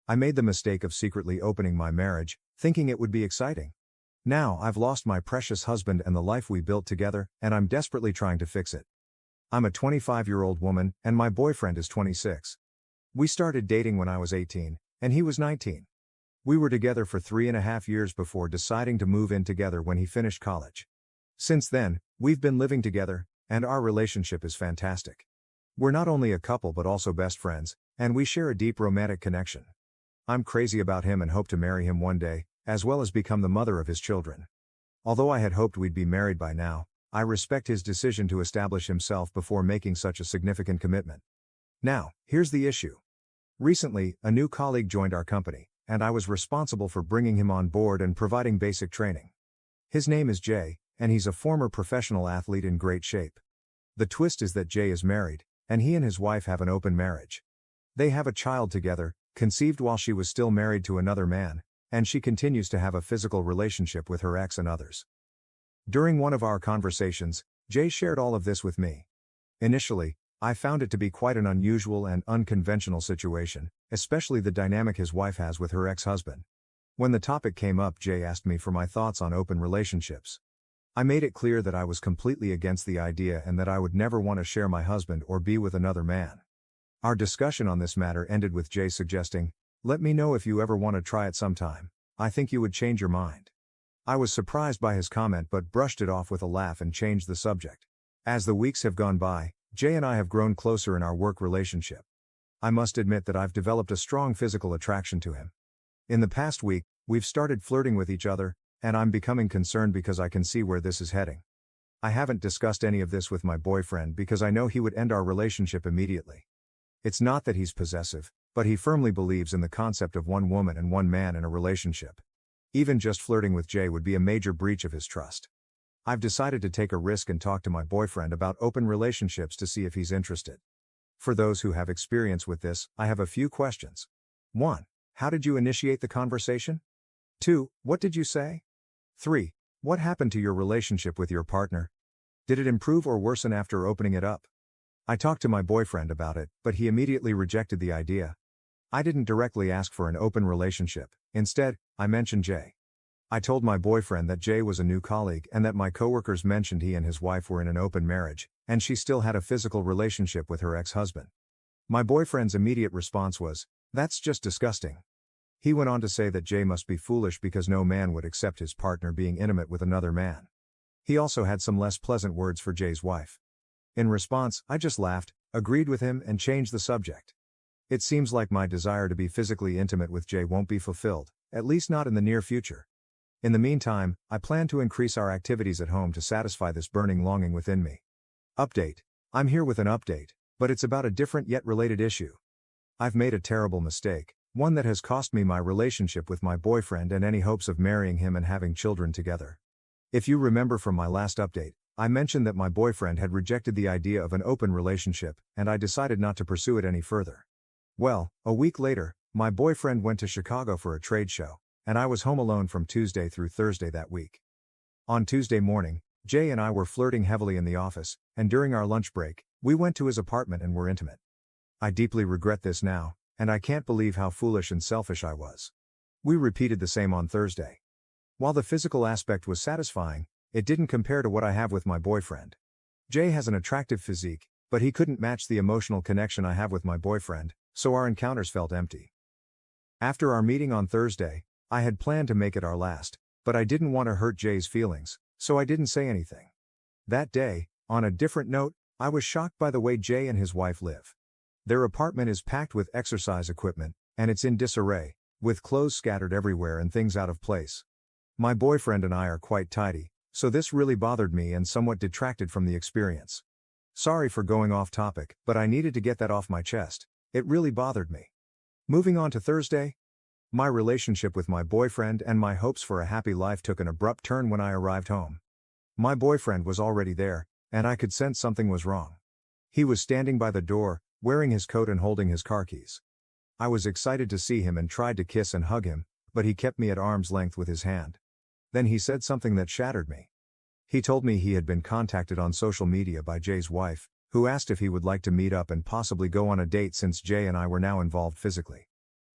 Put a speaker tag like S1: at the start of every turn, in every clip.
S1: I made the mistake of secretly opening my marriage, thinking it would be exciting. Now I've lost my precious husband and the life we built together, and I'm desperately trying to fix it. I'm a 25-year-old woman, and my boyfriend is 26. We started dating when I was 18, and he was 19. We were together for 3.5 years before deciding to move in together when he finished college. Since then, we've been living together, and our relationship is fantastic. We're not only a couple but also best friends, and we share a deep romantic connection. I'm crazy about him and hope to marry him one day, as well as become the mother of his children. Although I had hoped we'd be married by now, I respect his decision to establish himself before making such a significant commitment. Now, here's the issue. Recently, a new colleague joined our company, and I was responsible for bringing him on board and providing basic training. His name is Jay, and he's a former professional athlete in great shape. The twist is that Jay is married, and he and his wife have an open marriage. They have a child together, conceived while she was still married to another man, and she continues to have a physical relationship with her ex and others. During one of our conversations, Jay shared all of this with me. Initially, I found it to be quite an unusual and unconventional situation, especially the dynamic his wife has with her ex-husband. When the topic came up, Jay asked me for my thoughts on open relationships. I made it clear that I was completely against the idea and that I would never want to share my husband or be with another man. Our discussion on this matter ended with Jay suggesting, "Let me know if you ever want to try it sometime. I think you would change your mind." I was surprised by his comment but brushed it off with a laugh and changed the subject. As the weeks have gone by, Jay and I have grown closer in our work relationship. I must admit that I've developed a strong physical attraction to him. In the past week, we've started flirting with each other, and I'm becoming concerned because I can see where this is heading. I haven't discussed any of this with my boyfriend because I know he would end our relationship immediately. It's not that he's possessive, but he firmly believes in the concept of one woman and one man in a relationship. Even just flirting with Jay would be a major breach of his trust. I've decided to take a risk and talk to my boyfriend about open relationships to see if he's interested. For those who have experience with this, I have a few questions. 1. How did you initiate the conversation? 2. What did you say? 3. What happened to your relationship with your partner? Did it improve or worsen after opening it up? I talked to my boyfriend about it, but he immediately rejected the idea. I didn't directly ask for an open relationship. Instead, I mentioned Jay. I told my boyfriend that Jay was a new colleague and that my coworkers mentioned he and his wife were in an open marriage, and she still had a physical relationship with her ex-husband. My boyfriend's immediate response was, "That's just disgusting." He went on to say that Jay must be foolish because no man would accept his partner being intimate with another man. He also had some less pleasant words for Jay's wife. In response, I just laughed, agreed with him, and changed the subject. It seems like my desire to be physically intimate with Jay won't be fulfilled, at least not in the near future. In the meantime, I plan to increase our activities at home to satisfy this burning longing within me. Update. I'm here with an update, but it's about a different yet related issue. I've made a terrible mistake, one that has cost me my relationship with my boyfriend and any hopes of marrying him and having children together. If you remember from my last update, I mentioned that my boyfriend had rejected the idea of an open relationship, and I decided not to pursue it any further. Well, a week later, my boyfriend went to Chicago for a trade show, and I was home alone from Tuesday through Thursday that week. On Tuesday morning, Jay and I were flirting heavily in the office, and during our lunch break, we went to his apartment and were intimate. I deeply regret this now, and I can't believe how foolish and selfish I was. We repeated the same on Thursday. While the physical aspect was satisfying, it didn't compare to what I have with my boyfriend. Jay has an attractive physique, but he couldn't match the emotional connection I have with my boyfriend, so our encounters felt empty. After our meeting on Thursday, I had planned to make it our last, but I didn't want to hurt Jay's feelings, so I didn't say anything. That day, on a different note, I was shocked by the way Jay and his wife live. Their apartment is packed with exercise equipment, and it's in disarray, with clothes scattered everywhere and things out of place. My boyfriend and I are quite tidy, so this really bothered me and somewhat detracted from the experience. Sorry for going off topic, but I needed to get that off my chest. It really bothered me. Moving on to Thursday. My relationship with my boyfriend and my hopes for a happy life took an abrupt turn when I arrived home. My boyfriend was already there, and I could sense something was wrong. He was standing by the door, wearing his coat and holding his car keys. I was excited to see him and tried to kiss and hug him, but he kept me at arm's length with his hand. Then he said something that shattered me. He told me he had been contacted on social media by Jay's wife, who asked if he would like to meet up and possibly go on a date since Jay and I were now involved physically.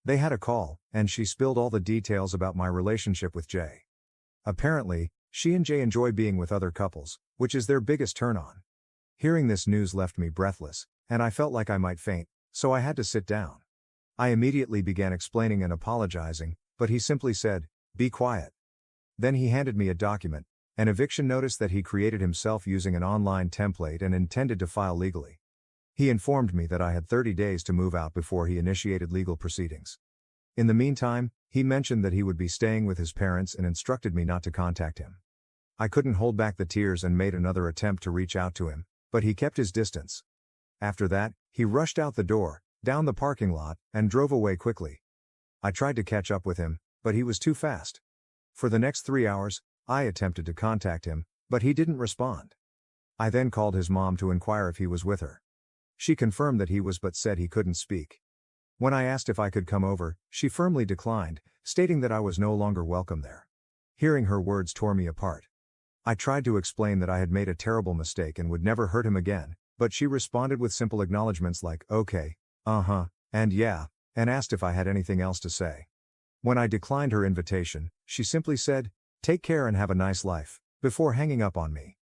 S1: They had a call, and she spilled all the details about my relationship with Jay. Apparently, she and Jay enjoy being with other couples, which is their biggest turn-on. Hearing this news left me breathless, and I felt like I might faint, so I had to sit down. I immediately began explaining and apologizing, but he simply said, "Be quiet." Then he handed me a document, an eviction notice that he created himself using an online template and intended to file legally. He informed me that I had 30 days to move out before he initiated legal proceedings. In the meantime, he mentioned that he would be staying with his parents and instructed me not to contact him. I couldn't hold back the tears and made another attempt to reach out to him, but he kept his distance. After that, he rushed out the door, down the parking lot, and drove away quickly. I tried to catch up with him, but he was too fast. For the next 3 hours, I attempted to contact him, but he didn't respond. I then called his mom to inquire if he was with her. She confirmed that he was but said he couldn't speak. When I asked if I could come over, she firmly declined, stating that I was no longer welcome there. Hearing her words tore me apart. I tried to explain that I had made a terrible mistake and would never hurt him again, but she responded with simple acknowledgments like, "Okay, and yeah," and asked if I had anything else to say. When I declined her invitation, she simply said, "Take care and have a nice life," before hanging up on me.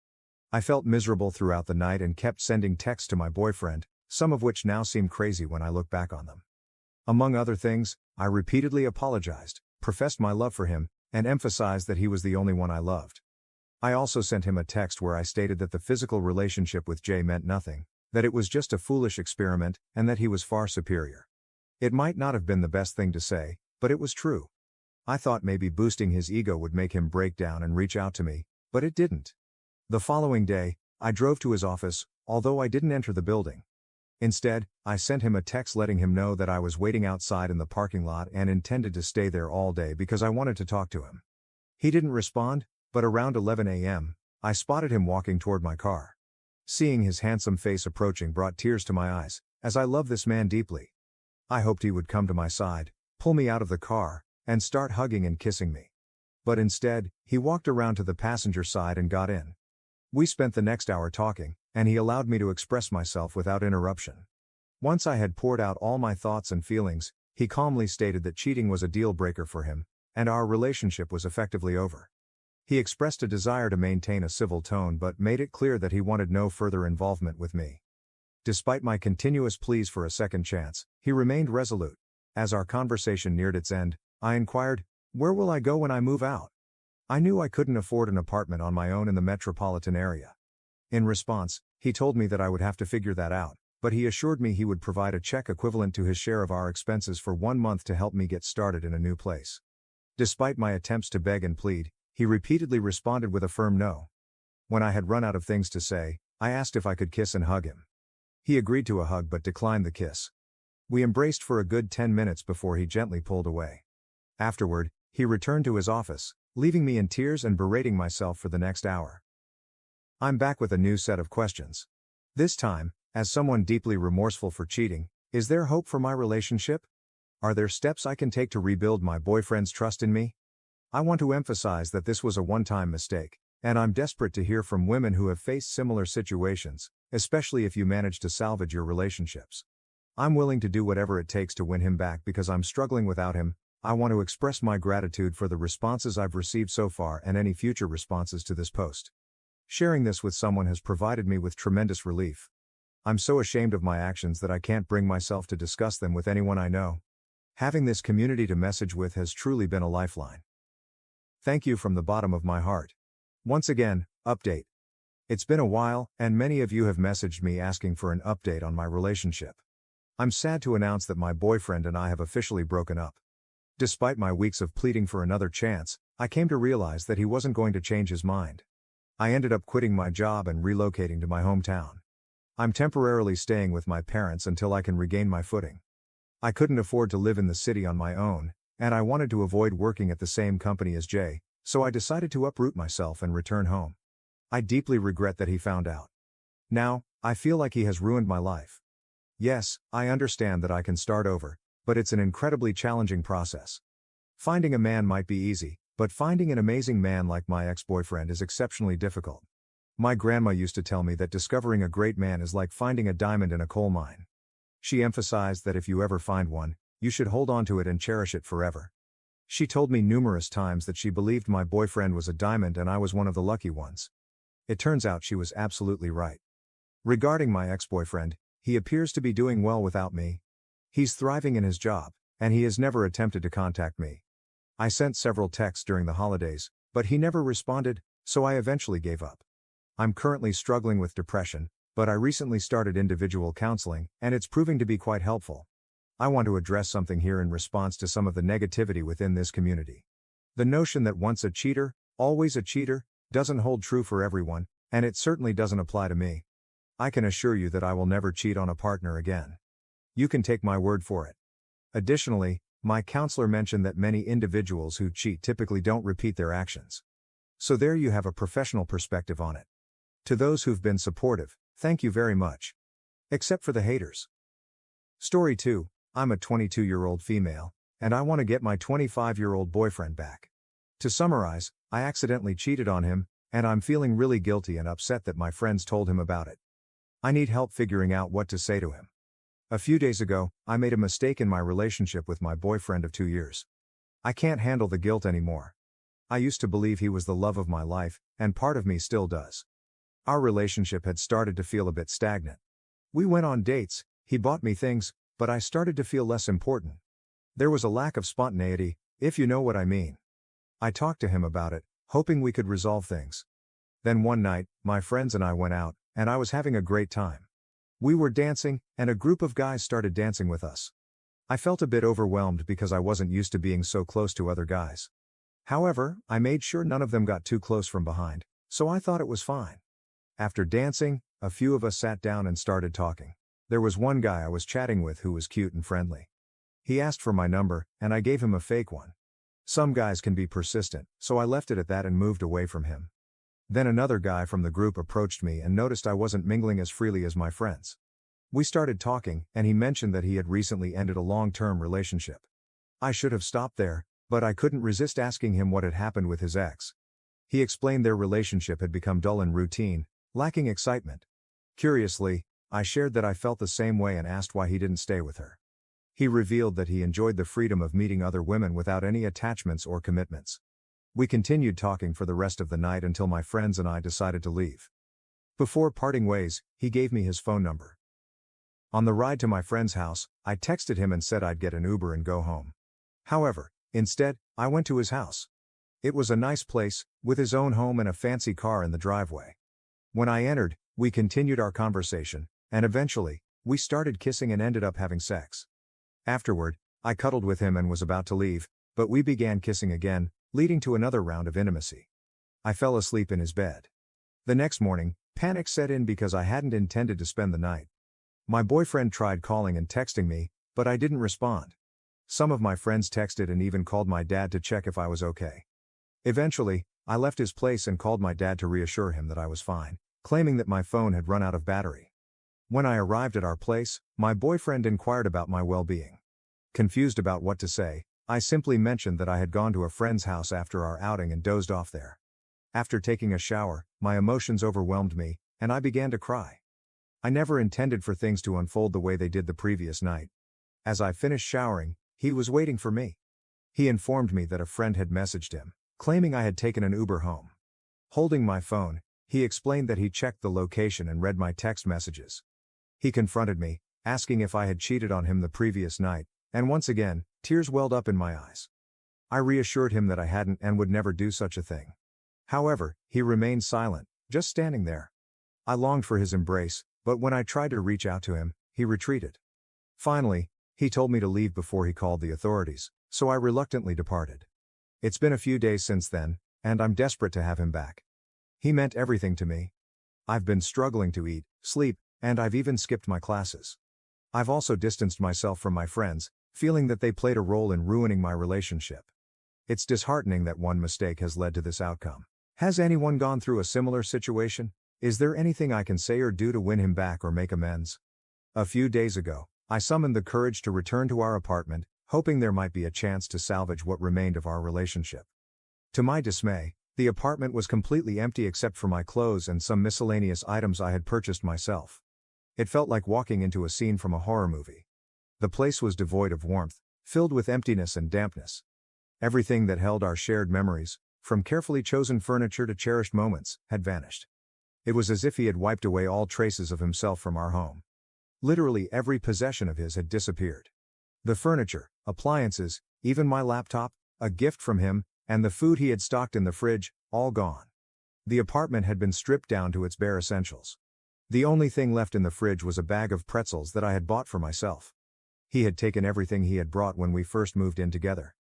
S1: I felt miserable throughout the night and kept sending texts to my boyfriend, some of which now seem crazy when I look back on them. Among other things, I repeatedly apologized, professed my love for him, and emphasized that he was the only one I loved. I also sent him a text where I stated that the physical relationship with Jay meant nothing, that it was just a foolish experiment, and that he was far superior. It might not have been the best thing to say, but it was true. I thought maybe boosting his ego would make him break down and reach out to me, but it didn't. The following day, I drove to his office, although I didn't enter the building. Instead, I sent him a text letting him know that I was waiting outside in the parking lot and intended to stay there all day because I wanted to talk to him. He didn't respond, but around 11 a.m., I spotted him walking toward my car. Seeing his handsome face approaching brought tears to my eyes, as I love this man deeply. I hoped he would come to my side, pull me out of the car, and start hugging and kissing me. But instead, he walked around to the passenger side and got in. We spent the next hour talking, and he allowed me to express myself without interruption. Once I had poured out all my thoughts and feelings, he calmly stated that cheating was a deal breaker for him, and our relationship was effectively over. He expressed a desire to maintain a civil tone but made it clear that he wanted no further involvement with me. Despite my continuous pleas for a second chance, he remained resolute. As our conversation neared its end, I inquired, "Where will I go when I move out?" I knew I couldn't afford an apartment on my own in the metropolitan area. In response, he told me that I would have to figure that out, but he assured me he would provide a check equivalent to his share of our expenses for 1 month to help me get started in a new place. Despite my attempts to beg and plead, he repeatedly responded with a firm no. When I had run out of things to say, I asked if I could kiss and hug him. He agreed to a hug but declined the kiss. We embraced for a good 10 minutes before he gently pulled away. Afterward, he returned to his office, leaving me in tears and berating myself for the next hour. I'm back with a new set of questions. This time, as someone deeply remorseful for cheating, is there hope for my relationship? Are there steps I can take to rebuild my boyfriend's trust in me? I want to emphasize that this was a one-time mistake, and I'm desperate to hear from women who have faced similar situations, especially if you manage to salvage your relationships. I'm willing to do whatever it takes to win him back because I'm struggling without him. I want to express my gratitude for the responses I've received so far and any future responses to this post. Sharing this with someone has provided me with tremendous relief. I'm so ashamed of my actions that I can't bring myself to discuss them with anyone I know. Having this community to message with has truly been a lifeline. Thank you from the bottom of my heart. Once again, update. It's been a while, and many of you have messaged me asking for an update on my relationship. I'm sad to announce that my boyfriend and I have officially broken up. Despite my weeks of pleading for another chance, I came to realize that he wasn't going to change his mind. I ended up quitting my job and relocating to my hometown. I'm temporarily staying with my parents until I can regain my footing. I couldn't afford to live in the city on my own, and I wanted to avoid working at the same company as Jay, so I decided to uproot myself and return home. I deeply regret that he found out. Now, I feel like he has ruined my life. Yes, I understand that I can start over, but it's an incredibly challenging process. Finding a man might be easy, but finding an amazing man like my ex-boyfriend is exceptionally difficult. My grandma used to tell me that discovering a great man is like finding a diamond in a coal mine. She emphasized that if you ever find one, you should hold on to it and cherish it forever. She told me numerous times that she believed my boyfriend was a diamond and I was one of the lucky ones. It turns out she was absolutely right. Regarding my ex-boyfriend, he appears to be doing well without me. He's thriving in his job, and he has never attempted to contact me. I sent several texts during the holidays, but he never responded, so I eventually gave up. I'm currently struggling with depression, but I recently started individual counseling, and it's proving to be quite helpful. I want to address something here in response to some of the negativity within this community. The notion that once a cheater, always a cheater, doesn't hold true for everyone, and it certainly doesn't apply to me. I can assure you that I will never cheat on a partner again. You can take my word for it. Additionally, my counselor mentioned that many individuals who cheat typically don't repeat their actions. So there you have a professional perspective on it. To those who've been supportive, thank you very much. Except for the haters. Story 2, I'm a 22-year-old female, and I want to get my 25-year-old boyfriend back. To summarize, I accidentally cheated on him, and I'm feeling really guilty and upset that my friends told him about it. I need help figuring out what to say to him. A few days ago, I made a mistake in my relationship with my boyfriend of 2 years. I can't handle the guilt anymore. I used to believe he was the love of my life, and part of me still does. Our relationship had started to feel a bit stagnant. We went on dates, he bought me things, but I started to feel less important. There was a lack of spontaneity, if you know what I mean. I talked to him about it, hoping we could resolve things. Then one night, my friends and I went out, and I was having a great time. We were dancing, and a group of guys started dancing with us. I felt a bit overwhelmed because I wasn't used to being so close to other guys. However, I made sure none of them got too close from behind, so I thought it was fine. After dancing, a few of us sat down and started talking. There was one guy I was chatting with who was cute and friendly. He asked for my number, and I gave him a fake one. Some guys can be persistent, so I left it at that and moved away from him. Then another guy from the group approached me and noticed I wasn't mingling as freely as my friends. We started talking, and he mentioned that he had recently ended a long-term relationship. I should have stopped there, but I couldn't resist asking him what had happened with his ex. He explained their relationship had become dull and routine, lacking excitement. Curiously, I shared that I felt the same way and asked why he didn't stay with her. He revealed that he enjoyed the freedom of meeting other women without any attachments or commitments. We continued talking for the rest of the night until my friends and I decided to leave. Before parting ways, he gave me his phone number. On the ride to my friend's house, I texted him and said I'd get an Uber and go home. However, instead, I went to his house. It was a nice place, with his own home and a fancy car in the driveway. When I entered, we continued our conversation, and eventually, we started kissing and ended up having sex. Afterward, I cuddled with him and was about to leave, but we began kissing again, leading to another round of intimacy. I fell asleep in his bed. The next morning, panic set in because I hadn't intended to spend the night. My boyfriend tried calling and texting me, but I didn't respond. Some of my friends texted and even called my dad to check if I was okay. Eventually, I left his place and called my dad to reassure him that I was fine, claiming that my phone had run out of battery. When I arrived at our place, my boyfriend inquired about my well-being. Confused about what to say, I simply mentioned that I had gone to a friend's house after our outing and dozed off there. After taking a shower, my emotions overwhelmed me, and I began to cry. I never intended for things to unfold the way they did the previous night. As I finished showering, he was waiting for me. He informed me that a friend had messaged him, claiming I had taken an Uber home. Holding my phone, he explained that he checked the location and read my text messages. He confronted me, asking if I had cheated on him the previous night, and once again, tears welled up in my eyes. I reassured him that I hadn't and would never do such a thing. However, he remained silent, just standing there. I longed for his embrace, but when I tried to reach out to him, he retreated. Finally, he told me to leave before he called the authorities, so I reluctantly departed. It's been a few days since then, and I'm desperate to have him back. He meant everything to me. I've been struggling to eat, sleep, and I've even skipped my classes. I've also distanced myself from my friends, feeling that they played a role in ruining my relationship. It's disheartening that one mistake has led to this outcome. Has anyone gone through a similar situation? Is there anything I can say or do to win him back or make amends? A few days ago, I summoned the courage to return to our apartment, hoping there might be a chance to salvage what remained of our relationship. To my dismay, the apartment was completely empty except for my clothes and some miscellaneous items I had purchased myself. It felt like walking into a scene from a horror movie. The place was devoid of warmth, filled with emptiness and dampness. Everything that held our shared memories, from carefully chosen furniture to cherished moments, had vanished. It was as if he had wiped away all traces of himself from our home. Literally every possession of his had disappeared. The furniture, appliances, even my laptop, a gift from him, and the food he had stocked in the fridge, all gone. The apartment had been stripped down to its bare essentials. The only thing left in the fridge was a bag of pretzels that I had bought for myself. He had taken everything he had brought when we first moved in together.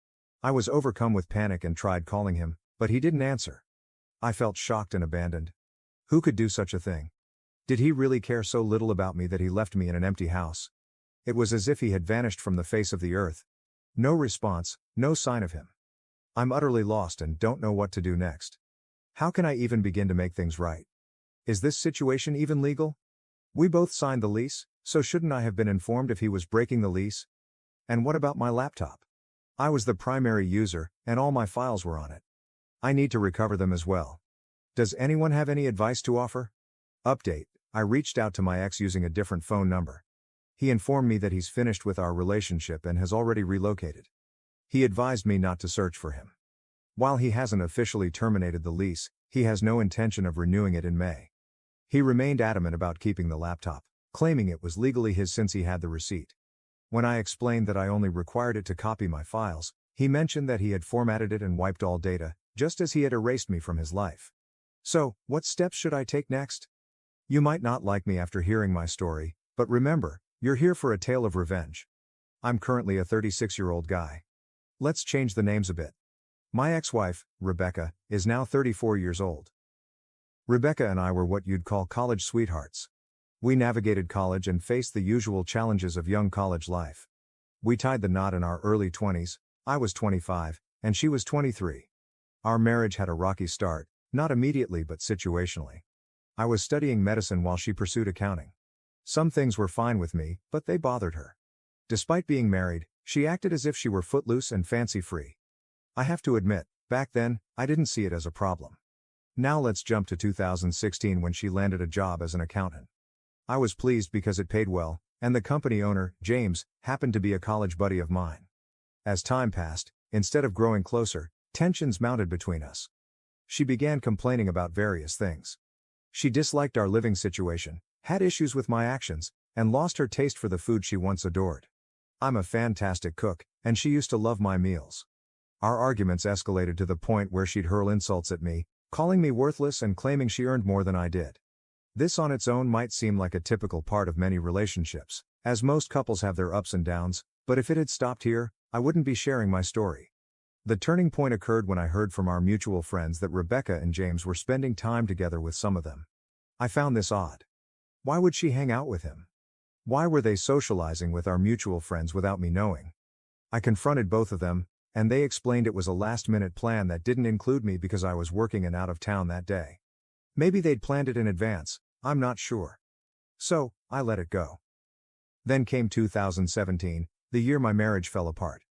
S1: I was overcome with panic and tried calling him, but he didn't answer. I felt shocked and abandoned. Who could do such a thing? Did he really care so little about me that he left me in an empty house? It was as if he had vanished from the face of the earth. No response, no sign of him. I'm utterly lost and don't know what to do next. How can I even begin to make things right? Is this situation even legal? We both signed the lease, so shouldn't I have been informed if he was breaking the lease? And what about my laptop? I was the primary user, and all my files were on it. I need to recover them as well. Does anyone have any advice to offer? Update: I reached out to my ex using a different phone number. He informed me that he's finished with our relationship and has already relocated. He advised me not to search for him. While he hasn't officially terminated the lease, he has no intention of renewing it in May. He remained adamant about keeping the laptop, claiming it was legally his since he had the receipt. When I explained that I only required it to copy my files, he mentioned that he had formatted it and wiped all data, just as he had erased me from his life. So, what steps should I take next? You might not like me after hearing my story, but remember, you're here for a tale of revenge. I'm currently a 36-year-old guy. Let's change the names a bit. My ex-wife, Rebecca, is now 34 years old. Rebecca and I were what you'd call college sweethearts. We navigated college and faced the usual challenges of young college life. We tied the knot in our early 20s, I was 25, and she was 23. Our marriage had a rocky start, not immediately but situationally. I was studying medicine while she pursued accounting. Some things were fine with me, but they bothered her. Despite being married, she acted as if she were footloose and fancy-free. I have to admit, back then, I didn't see it as a problem. Now let's jump to 2016 when she landed a job as an accountant. I was pleased because it paid well, and the company owner, James, happened to be a college buddy of mine. As time passed, instead of growing closer, tensions mounted between us. She began complaining about various things. She disliked our living situation, had issues with my actions, and lost her taste for the food she once adored. I'm a fantastic cook, and she used to love my meals. Our arguments escalated to the point where she'd hurl insults at me, calling me worthless and claiming she earned more than I did. This on its own might seem like a typical part of many relationships, as most couples have their ups and downs, but if it had stopped here, I wouldn't be sharing my story. The turning point occurred when I heard from our mutual friends that Rebecca and James were spending time together with some of them. I found this odd. Why would she hang out with him? Why were they socializing with our mutual friends without me knowing? I confronted both of them, and they explained it was a last-minute plan that didn't include me because I was working and out of town that day. Maybe they'd planned it in advance, I'm not sure. So, I let it go. Then came 2017, the year my marriage fell apart.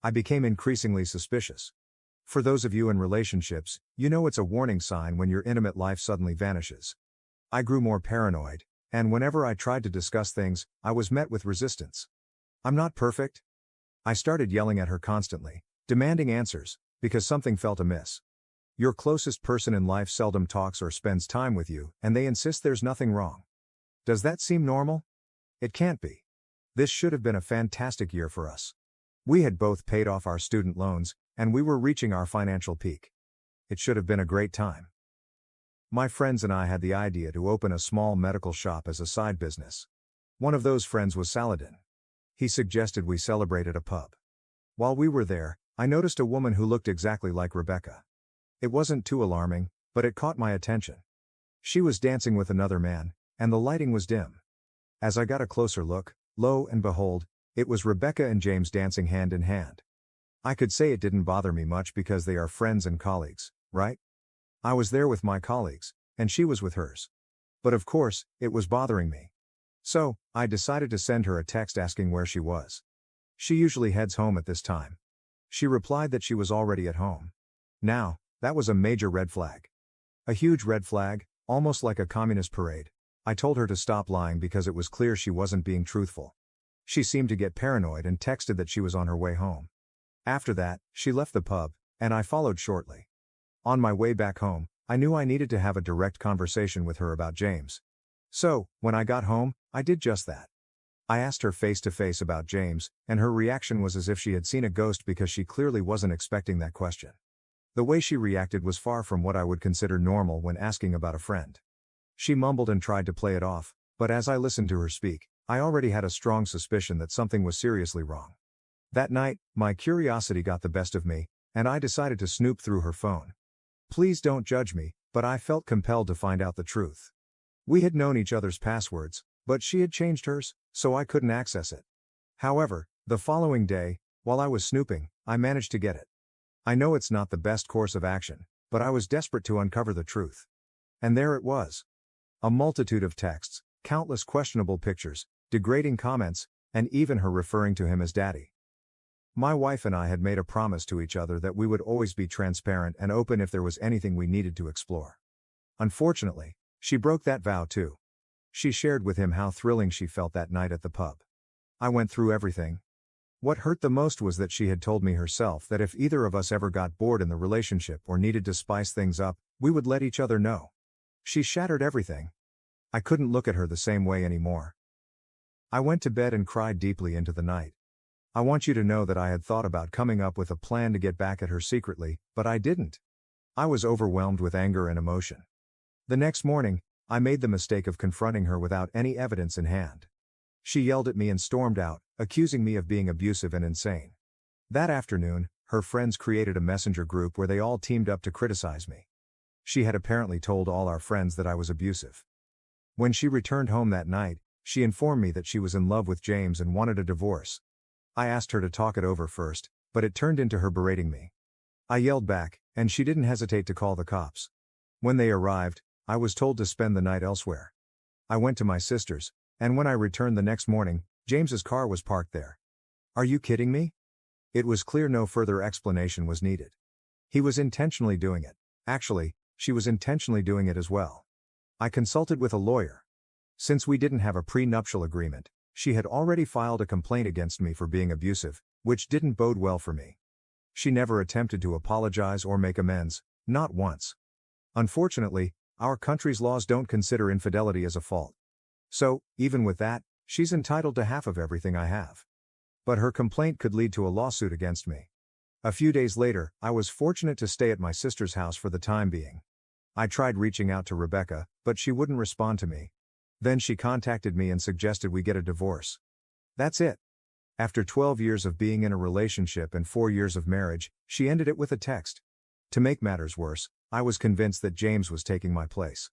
S1: I became increasingly suspicious. For those of you in relationships, you know it's a warning sign when your intimate life suddenly vanishes. I grew more paranoid, and whenever I tried to discuss things, I was met with resistance. I'm not perfect. I started yelling at her constantly, demanding answers, because something felt amiss. Your closest person in life seldom talks or spends time with you, and they insist there's nothing wrong. Does that seem normal? It can't be. This should have been a fantastic year for us. We had both paid off our student loans, and we were reaching our financial peak. It should have been a great time. My friends and I had the idea to open a small medical shop as a side business. One of those friends was Saladin. He suggested we celebrate at a pub. While we were there, I noticed a woman who looked exactly like Rebecca. It wasn't too alarming, but it caught my attention. She was dancing with another man, and the lighting was dim. As I got a closer look, lo and behold, it was Rebecca and James dancing hand in hand. I could say it didn't bother me much because they are friends and colleagues, right? I was there with my colleagues, and she was with hers. But of course, it was bothering me. So, I decided to send her a text asking where she was. She usually heads home at this time. She replied that she was already at home. Now, that was a major red flag. A huge red flag, almost like a communist parade. I told her to stop lying because it was clear she wasn't being truthful. She seemed to get paranoid and texted that she was on her way home. After that, she left the pub, and I followed shortly. On my way back home, I knew I needed to have a direct conversation with her about James. So, when I got home, I did just that. I asked her face to face about James, and her reaction was as if she had seen a ghost because she clearly wasn't expecting that question. The way she reacted was far from what I would consider normal when asking about a friend. She mumbled and tried to play it off, but as I listened to her speak, I already had a strong suspicion that something was seriously wrong. That night, my curiosity got the best of me, and I decided to snoop through her phone. Please don't judge me, but I felt compelled to find out the truth. We had known each other's passwords, but she had changed hers, so I couldn't access it. However, the following day, while I was snooping, I managed to get it. I know it's not the best course of action, but I was desperate to uncover the truth. And there it was. A multitude of texts, countless questionable pictures, degrading comments, and even her referring to him as daddy. My wife and I had made a promise to each other that we would always be transparent and open if there was anything we needed to explore. Unfortunately, she broke that vow too. She shared with him how thrilling she felt that night at the pub. I went through everything. What hurt the most was that she had told me herself that if either of us ever got bored in the relationship or needed to spice things up, we would let each other know. She shattered everything. I couldn't look at her the same way anymore. I went to bed and cried deeply into the night. I want you to know that I had thought about coming up with a plan to get back at her secretly, but I didn't. I was overwhelmed with anger and emotion. The next morning, I made the mistake of confronting her without any evidence in hand. She yelled at me and stormed out, accusing me of being abusive and insane. That afternoon, her friends created a messenger group where they all teamed up to criticize me. She had apparently told all our friends that I was abusive. When she returned home that night, she informed me that she was in love with James and wanted a divorce. I asked her to talk it over first, but it turned into her berating me. I yelled back, and she didn't hesitate to call the cops. When they arrived, I was told to spend the night elsewhere. I went to my sister's, and when I returned the next morning, James's car was parked there. Are you kidding me? It was clear no further explanation was needed. He was intentionally doing it. Actually, she was intentionally doing it as well. I consulted with a lawyer. Since we didn't have a prenuptial agreement, she had already filed a complaint against me for being abusive, which didn't bode well for me. She never attempted to apologize or make amends, not once. Unfortunately, our country's laws don't consider infidelity as a fault. So, even with that, she's entitled to half of everything I have. But her complaint could lead to a lawsuit against me. A few days later, I was fortunate to stay at my sister's house for the time being. I tried reaching out to Rebecca, but she wouldn't respond to me. Then she contacted me and suggested we get a divorce. That's it. After 12 years of being in a relationship and 4 years of marriage, she ended it with a text. To make matters worse, I was convinced that James was taking my place.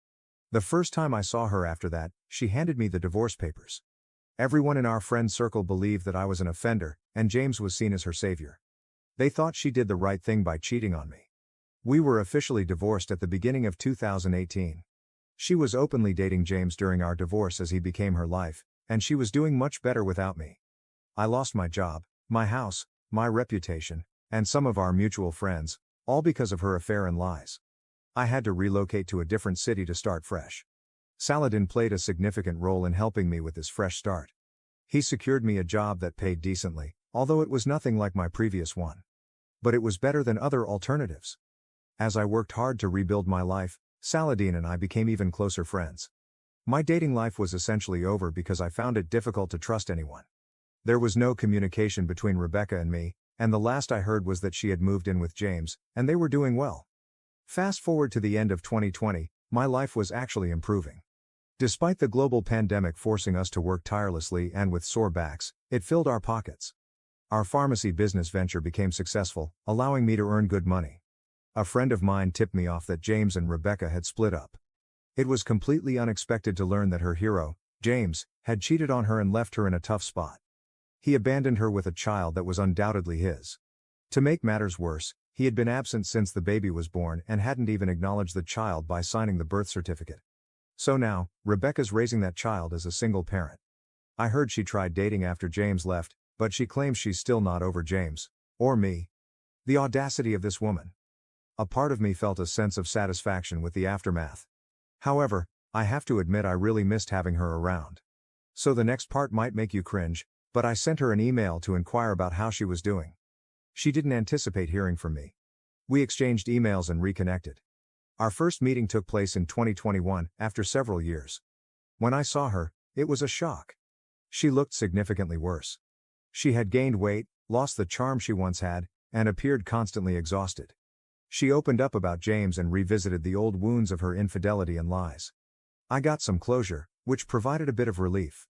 S1: The first time I saw her after that, she handed me the divorce papers. Everyone in our friend circle believed that I was an offender, and James was seen as her savior. They thought she did the right thing by cheating on me. We were officially divorced at the beginning of 2018. She was openly dating James during our divorce as he became her life, and she was doing much better without me. I lost my job, my house, my reputation, and some of our mutual friends, all because of her affair and lies. I had to relocate to a different city to start fresh. Saladin played a significant role in helping me with this fresh start. He secured me a job that paid decently, although it was nothing like my previous one. But it was better than other alternatives. As I worked hard to rebuild my life, Saladin and I became even closer friends. My dating life was essentially over because I found it difficult to trust anyone. There was no communication between Rebecca and me, and the last I heard was that she had moved in with James, and they were doing well. Fast forward to the end of 2020, my life was actually improving. Despite the global pandemic forcing us to work tirelessly and with sore backs, it filled our pockets. Our pharmacy business venture became successful, allowing me to earn good money. A friend of mine tipped me off that James and Rebecca had split up. It was completely unexpected to learn that her hero, James, had cheated on her and left her in a tough spot. He abandoned her with a child that was undoubtedly his. To make matters worse, he had been absent since the baby was born and hadn't even acknowledged the child by signing the birth certificate. So now, Rebecca's raising that child as a single parent. I heard she tried dating after James left, but she claims she's still not over James, or me. The audacity of this woman. A part of me felt a sense of satisfaction with the aftermath. However, I have to admit I really missed having her around. So the next part might make you cringe, but I sent her an email to inquire about how she was doing. She didn't anticipate hearing from me. We exchanged emails and reconnected. Our first meeting took place in 2021, after several years. When I saw her, it was a shock. She looked significantly worse. She had gained weight, lost the charm she once had, and appeared constantly exhausted. She opened up about James and revisited the old wounds of her infidelity and lies. I got some closure, which provided a bit of relief.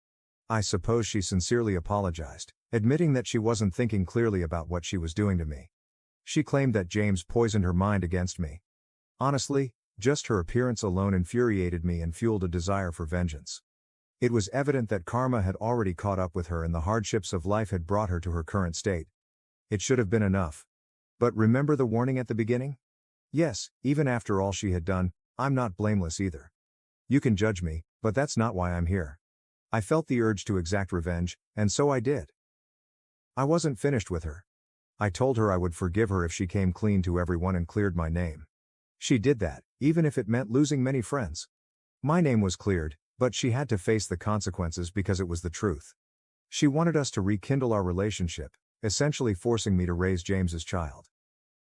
S1: I suppose she sincerely apologized, admitting that she wasn't thinking clearly about what she was doing to me. She claimed that James poisoned her mind against me. Honestly, just her appearance alone infuriated me and fueled a desire for vengeance. It was evident that karma had already caught up with her and the hardships of life had brought her to her current state. It should have been enough. But remember the warning at the beginning? Yes, even after all she had done, I'm not blameless either. You can judge me, but that's not why I'm here. I felt the urge to exact revenge, and so I did. I wasn't finished with her. I told her I would forgive her if she came clean to everyone and cleared my name. She did that, even if it meant losing many friends. My name was cleared, but she had to face the consequences because it was the truth. She wanted us to rekindle our relationship, essentially forcing me to raise James's child.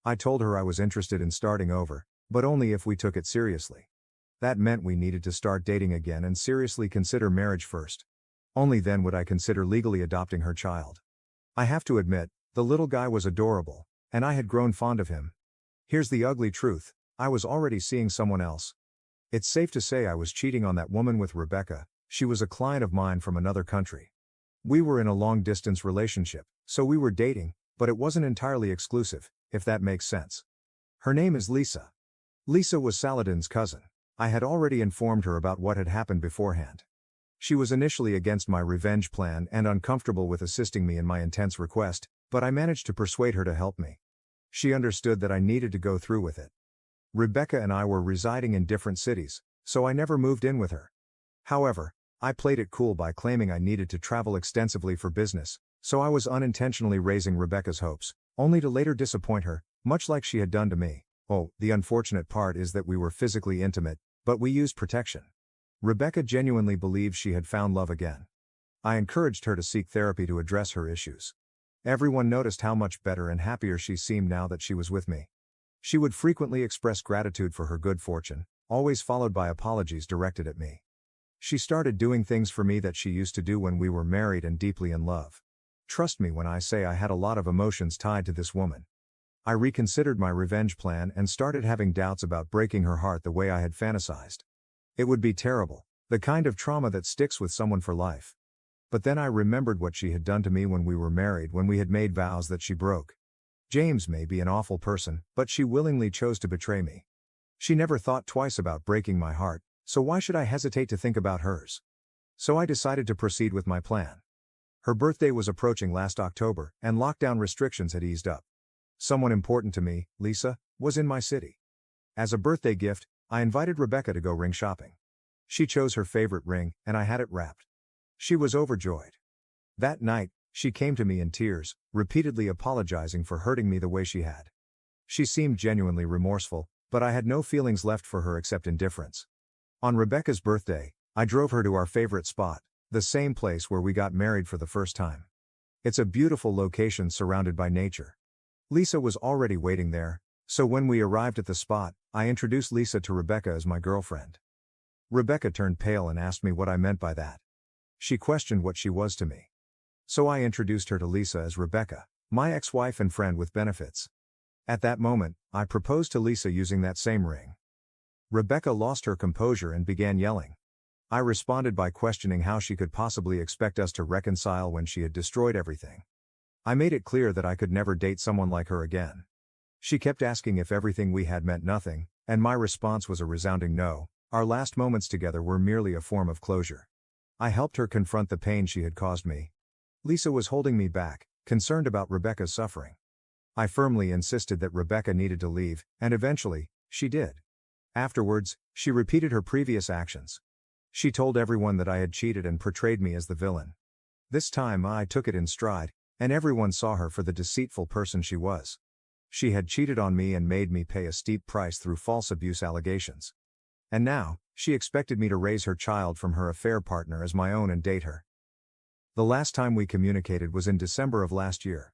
S1: I told her I was interested in starting over, but only if we took it seriously. That meant we needed to start dating again and seriously consider marriage first. Only then would I consider legally adopting her child. I have to admit, the little guy was adorable, and I had grown fond of him. Here's the ugly truth, I was already seeing someone else. It's safe to say I was cheating on that woman with Rebecca. She was a client of mine from another country. We were in a long-distance relationship, so we were dating, but it wasn't entirely exclusive, if that makes sense. Her name is Lisa. Lisa was Saladin's cousin. I had already informed her about what had happened beforehand. She was initially against my revenge plan and uncomfortable with assisting me in my intense request, but I managed to persuade her to help me. She understood that I needed to go through with it. Rebecca and I were residing in different cities, so I never moved in with her. However, I played it cool by claiming I needed to travel extensively for business, so I was unintentionally raising Rebecca's hopes, only to later disappoint her, much like she had done to me. Oh, the unfortunate part is that we were physically intimate, but we used protection. Rebecca genuinely believed she had found love again. I encouraged her to seek therapy to address her issues. Everyone noticed how much better and happier she seemed now that she was with me. She would frequently express gratitude for her good fortune, always followed by apologies directed at me. She started doing things for me that she used to do when we were married and deeply in love. Trust me when I say I had a lot of emotions tied to this woman. I reconsidered my revenge plan and started having doubts about breaking her heart the way I had fantasized. It would be terrible, the kind of trauma that sticks with someone for life. But then I remembered what she had done to me when we were married, when we had made vows that she broke. James may be an awful person, but she willingly chose to betray me. She never thought twice about breaking my heart, so why should I hesitate to think about hers? So I decided to proceed with my plan. Her birthday was approaching last October, and lockdown restrictions had eased up. Someone important to me, Lisa, was in my city. As a birthday gift, I invited Rebecca to go ring shopping. She chose her favorite ring, and I had it wrapped. She was overjoyed. That night, she came to me in tears, repeatedly apologizing for hurting me the way she had. She seemed genuinely remorseful, but I had no feelings left for her except indifference. On Rebecca's birthday, I drove her to our favorite spot, the same place where we got married for the first time. It's a beautiful location surrounded by nature. Lisa was already waiting there, so when we arrived at the spot, I introduced Lisa to Rebecca as my girlfriend. Rebecca turned pale and asked me what I meant by that. She questioned what she was to me. So I introduced her to Lisa as Rebecca, my ex-wife and friend with benefits. At that moment, I proposed to Lisa using that same ring. Rebecca lost her composure and began yelling. I responded by questioning how she could possibly expect us to reconcile when she had destroyed everything. I made it clear that I could never date someone like her again. She kept asking if everything we had meant nothing, and my response was a resounding no. Our last moments together were merely a form of closure. I helped her confront the pain she had caused me. Lisa was holding me back, concerned about Rebecca's suffering. I firmly insisted that Rebecca needed to leave, and eventually, she did. Afterwards, she repeated her previous actions. She told everyone that I had cheated and portrayed me as the villain. This time I took it in stride, and everyone saw her for the deceitful person she was. She had cheated on me and made me pay a steep price through false abuse allegations. And now, she expected me to raise her child from her affair partner as my own and date her. The last time we communicated was in December of last year.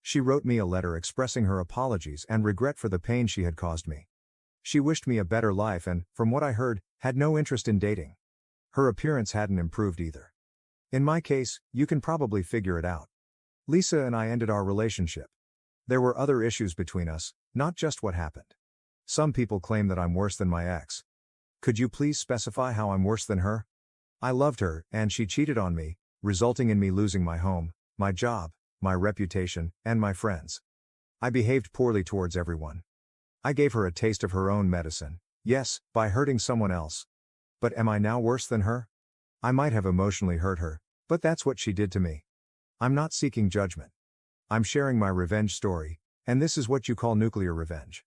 S1: She wrote me a letter expressing her apologies and regret for the pain she had caused me. She wished me a better life and, from what I heard, had no interest in dating. Her appearance hadn't improved either. In my case, you can probably figure it out. Lisa and I ended our relationship. There were other issues between us, not just what happened. Some people claim that I'm worse than my ex. Could you please specify how I'm worse than her? I loved her, and she cheated on me, resulting in me losing my home, my job, my reputation, and my friends. I behaved poorly towards everyone. I gave her a taste of her own medicine, yes, by hurting someone else. But am I now worse than her? I might have emotionally hurt her, but that's what she did to me. I'm not seeking judgment. I'm sharing my revenge story, and this is what you call nuclear revenge.